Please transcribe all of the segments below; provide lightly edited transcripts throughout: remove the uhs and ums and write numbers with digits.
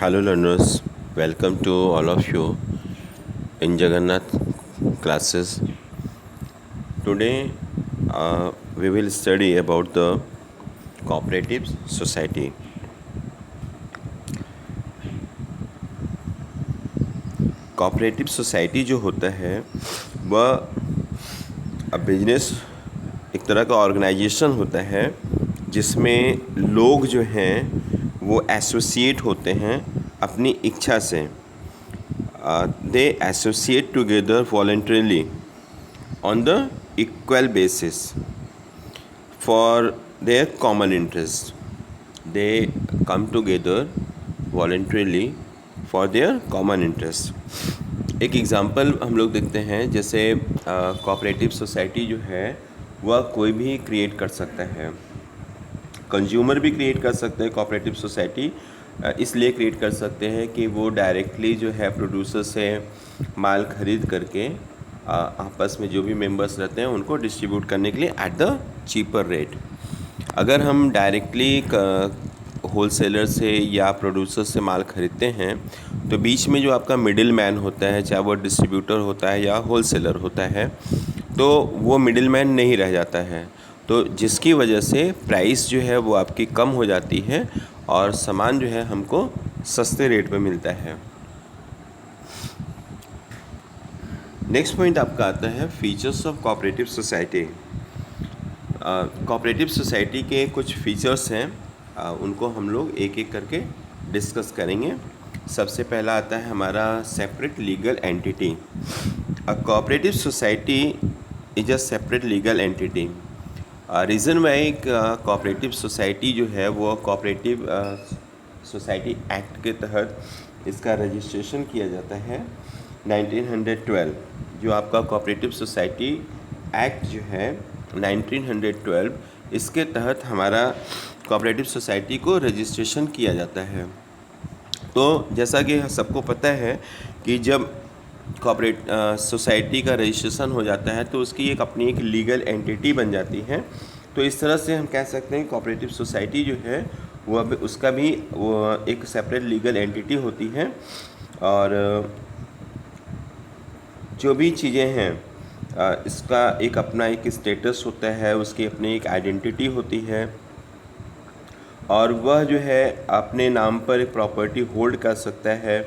Hello learners, welcome to all of you in Jagannath classes. Today we will study about the cooperative society. Cooperative society जो होता है वह business एक तरह का ऑर्गेनाइजेशन होता है जिसमें लोग जो हैं वो एसोसिएट होते हैं अपनी इच्छा से। They associate together voluntarily on the equal basis for their common interest. They come together voluntarily for their common interest. एक एग्ज़ाम्पल हम लोग देखते हैं, जैसे कोऑपरेटिव सोसाइटी जो है वह कोई भी क्रिएट कर सकता है। कंज्यूमर भी क्रिएट कर सकते हैं। कोऑपरेटिव सोसाइटी इसलिए क्रिएट कर सकते हैं कि वो डायरेक्टली जो है प्रोड्यूसर से माल खरीद करके आपस में जो भी मेंबर्स रहते हैं उनको डिस्ट्रीब्यूट करने के लिए एट द चीपर रेट। अगर हम डायरेक्टली होलसेलर से या प्रोड्यूसर से माल खरीदते हैं तो बीच में जो आपका मिडिल मैन होता है, चाहे वो डिस्ट्रीब्यूटर होता है या होलसेलर होता है, तो वो मिडिल मैन नहीं रह जाता है, तो जिसकी वजह से प्राइस जो है वो आपकी कम हो जाती है और सामान जो है हमको सस्ते रेट पे मिलता है। नेक्स्ट पॉइंट आपका आता है features of cooperative society. Cooperative society के कुछ फीचर्स हैं, उनको हम लोग एक एक करके डिस्कस करेंगे। सबसे पहला आता है हमारा separate legal entity. A cooperative society is a separate legal entity. Reason why cooperative society जो है वो कोऑपरेटिव सोसाइटी एक्ट के तहत इसका रजिस्ट्रेशन किया जाता है 1912। जो आपका कोऑपरेटिव सोसाइटी एक्ट जो है 1912, इसके तहत हमारा कोऑपरेटिव सोसाइटी को रजिस्ट्रेशन किया जाता है। तो जैसा कि सबको पता है कि जब कोऑपरेट सोसाइटी का रजिस्ट्रेशन हो जाता है तो उसकी एक अपनी एक लीगल एंटिटी बन जाती है। तो इस तरह से हम कह सकते हैं कोऑपरेटिव सोसाइटी जो है वो उसका भी वो एक सेपरेट लीगल एंटिटी होती है। और जो भी चीज़ें हैं इसका एक अपना एक स्टेटस होता है, उसकी अपनी एक आइडेंटिटी होती है, और वह जो है अपने नाम पर एक प्रॉपर्टी होल्ड कर सकता है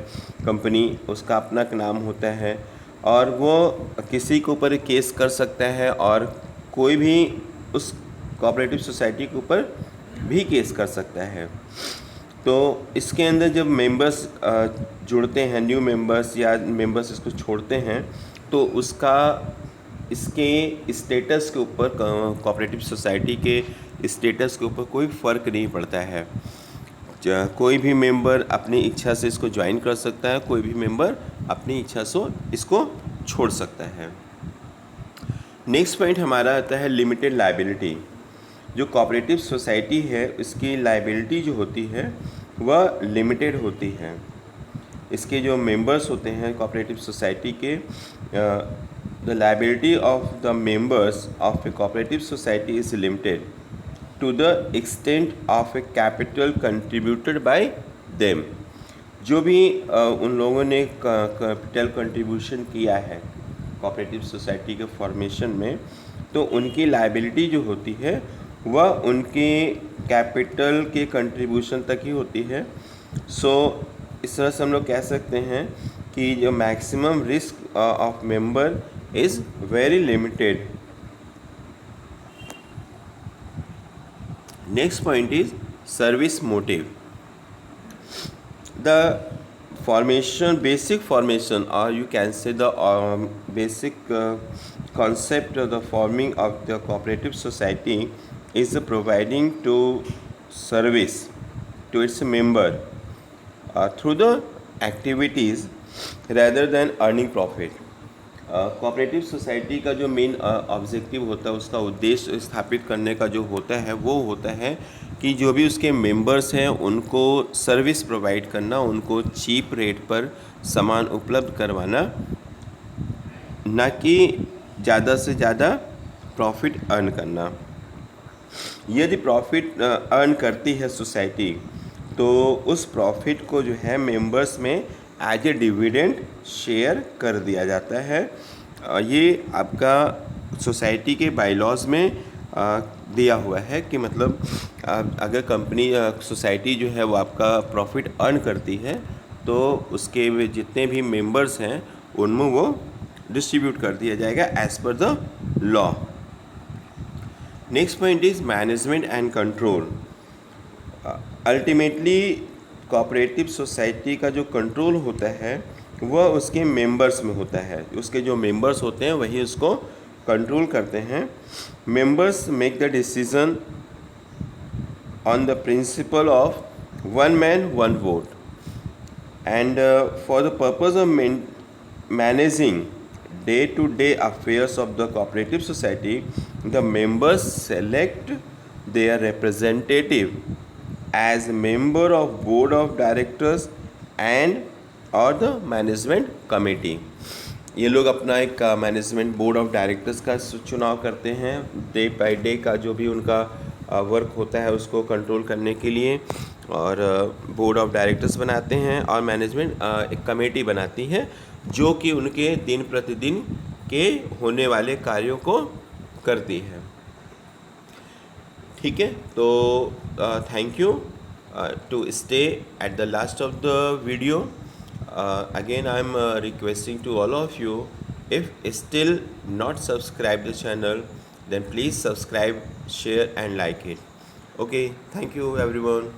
कंपनी, उसका अपना नाम होता है, और वो किसी के ऊपर केस कर सकता है और कोई भी उस कोऑपरेटिव सोसाइटी के ऊपर भी केस कर सकता है। तो इसके अंदर जब मेंबर्स जुड़ते हैं, न्यू मेंबर्स या मेंबर्स इसको छोड़ते हैं, तो उसका इसके स्टेटस के ऊपर, कोऑपरेटिव सोसाइटी के स्टेटस के ऊपर कोई फ़र्क नहीं पड़ता है। कोई भी मेंबर अपनी इच्छा से इसको ज्वाइन कर सकता है, कोई भी मेंबर अपनी इच्छा से इसको छोड़ सकता है। नेक्स्ट पॉइंट हमारा आता है लिमिटेड लायबिलिटी। जो कोऑपरेटिव सोसाइटी है उसकी लायबिलिटी जो होती है वह लिमिटेड होती है। इसके जो मेंबर्स होते हैं कोऑपरेटिव सोसाइटी के, the liability of the members of a cooperative society is limited to the extent of a capital contributed by them. जो भी उन लोगों ने कैपिटल कंट्रीब्यूशन किया है कोऑपरेटिव सोसाइटी के फॉर्मेशन में, तो उनकी लायबिलिटी जो होती है वह उनके कैपिटल के कंट्रीब्यूशन तक ही होती है। सो इस तरह से हम लोग कह सकते हैं कि जो maximum risk of member is very limited. Next point is service motive. The formation, basic formation, or you can say the basic concept of the forming of the cooperative society is providing to service to its member through the activities rather than earning profit. Cooperative society का जो main objective होता है, उसका उद्देश्य स्थापित करने का जो होता है वो होता है कि जो भी उसके मेंबर्स हैं उनको सर्विस प्रोवाइड करना, उनको चीप रेट पर सामान उपलब्ध करवाना, ना कि ज़्यादा से ज़्यादा प्रॉफिट अर्न करना। यदि प्रॉफिट अर्न करती है सोसाइटी तो उस प्रॉफिट को जो है मेंबर्स में एज ए डिविडेंड शेयर कर दिया जाता है। ये आपका सोसाइटी के बायलॉज में दिया हुआ है कि मतलब अगर कंपनी सोसाइटी जो है वो आपका प्रॉफिट अर्न करती है तो उसके जितने भी मेंबर्स हैं उनमें वो डिस्ट्रीब्यूट कर दिया जाएगा as per the law. Next point is management and control. Ultimately cooperative society का जो कंट्रोल होता है वह उसके मेंबर्स में होता है। उसके जो मेंबर्स होते हैं वही उसको कंट्रोल करते हैं। Members make the decision on the principle of one man one vote and for the purpose of managing day-to-day affairs of the cooperative society, the members select their representative as member of board of directors and or the management committee। ये लोग अपना एक management board of directors का चुनाव करते हैं day by day का जो भी उनका वर्क होता है उसको कंट्रोल करने के लिए, और बोर्ड ऑफ डायरेक्टर्स बनाते हैं और मैनेजमेंट एक कमेटी बनाती है जो कि उनके दिन प्रतिदिन के होने वाले कार्यों को करती है। ठीक है, तो thank you to stay at the last of the video. Again I am requesting to all of you, if still not subscribe the channel, then please subscribe, share and like it. Okay, thank you everyone.